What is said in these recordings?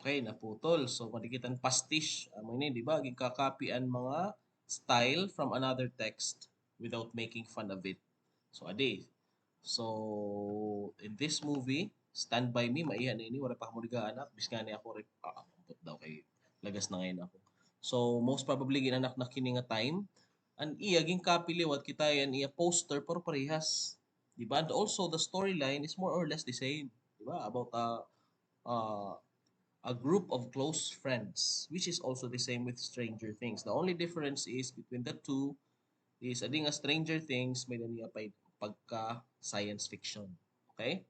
Okay, naputol. So, madikitan pastiche. Amo ini, di ba? Gikakapi ang mga style from another text without making fun of it. So, ade. So, in this movie, Stand By Me, maihan na ini, wala pa ako anak. Bis nga ni ako, ampot daw kay lagas na ngayon ako. So, most probably, ginanak na kini nga time. And iya, ging copy liwat kita yan, iya poster, pero parehas. Di ba? And also, the storyline is more or less the same. Di ba? About uh, a group of close friends, which is also the same with Stranger Things. The only difference is between the two is ading nga Stranger Things may niya pa pagka science fiction. Okay?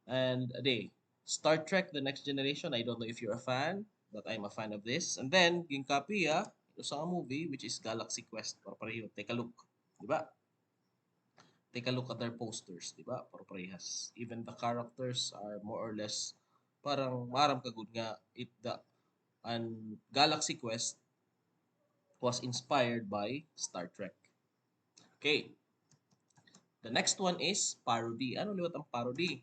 And ade, Star Trek The Next Generation, I don't know if you're a fan, but I'm a fan of this. And then ging copy ito sa movie which is Galaxy Quest. Para pareho, take a look, di ba? Take a look at their posters, di ba? Para parehas. Even the characters are more or less parang maram kagud nga it the and Galaxy Quest was inspired by Star Trek. Okay, the next one is parody. Ano liwat ang parody?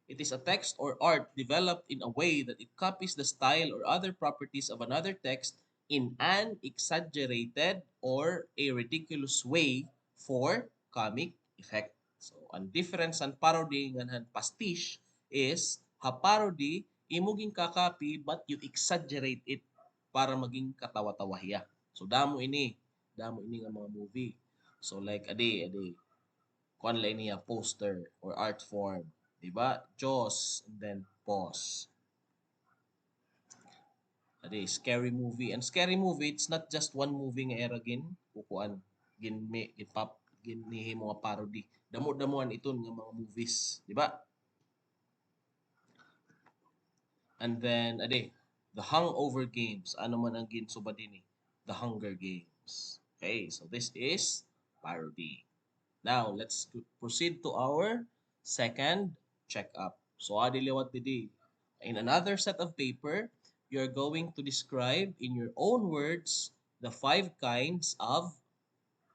It is a text or art developed in a way that it copies the style or other properties of another text in an exaggerated or a ridiculous way for comic effect. So, ang difference ang parody ngan pastiche is ha parody imuging kakopy but you exaggerate it para maging katawa-tawa hiya. So, damo ini nga mga movie. So, like ade kuan lang niya poster or art form, 'di ba? Jaws and then pause. Adi scary movie and scary movie it's not just one movie nga era gin kukuan gin me ipap gin nihi mga parody. Damo-damuan iton nga mga movies, 'di ba? And then the Hangover Games. Ano man ang ginsubad dinhi? The Hunger Games. Okay, so this is parody. Now, let's proceed to our second checkup. So, adiliwat didi. In another set of paper, you're going to describe in your own words the 5 kinds of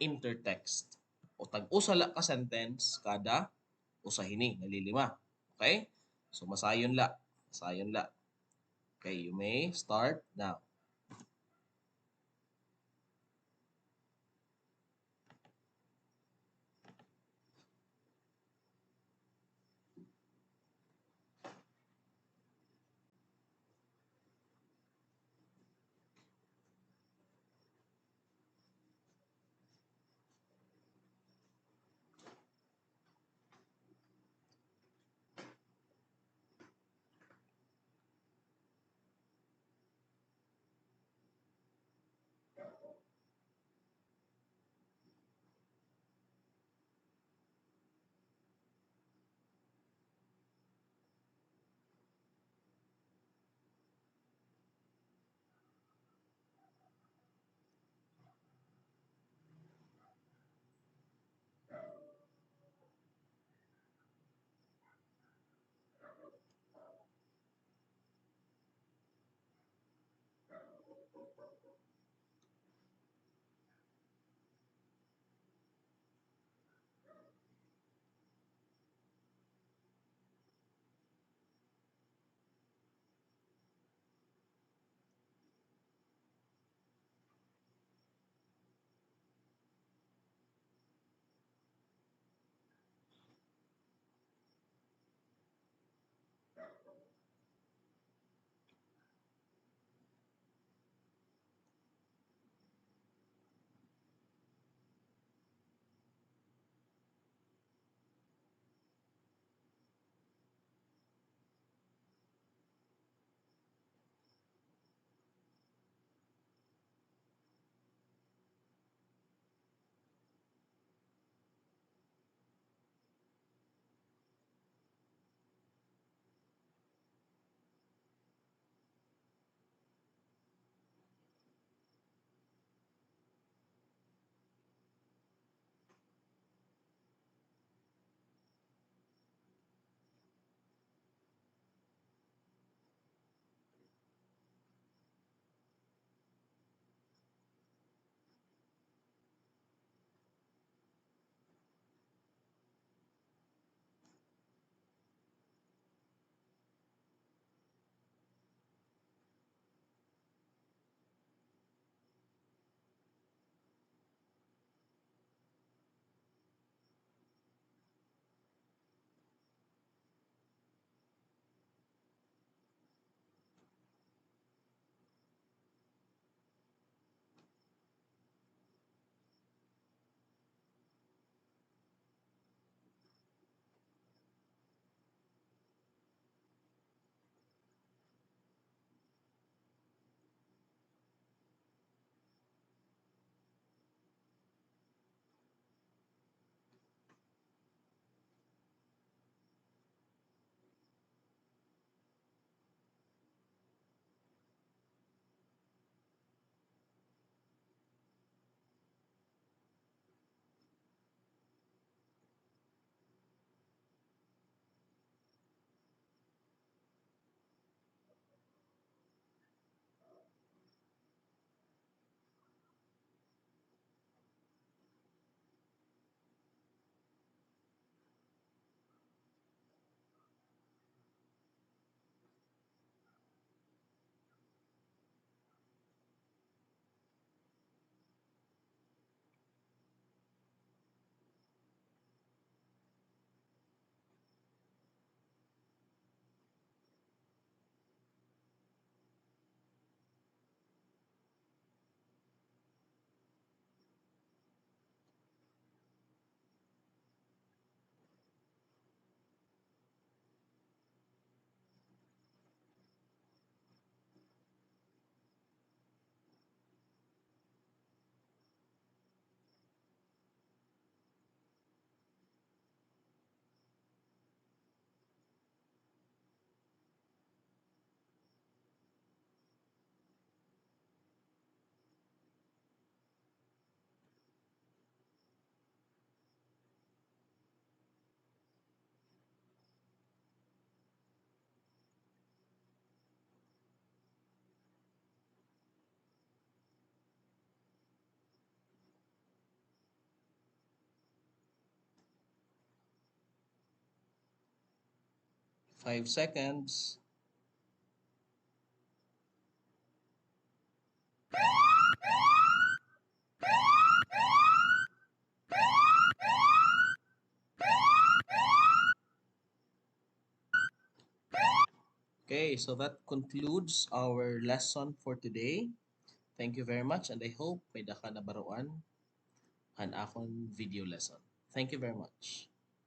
intertext. O tag-usala ka sentence kada usahini, nalilima. Okay? So, masayon la. Masayon la. Okay, you may start now. 5 seconds. Okay, so that concludes our lesson for today. Thank you very much and I hope may daka na baruan an akong video lesson. Thank you very much.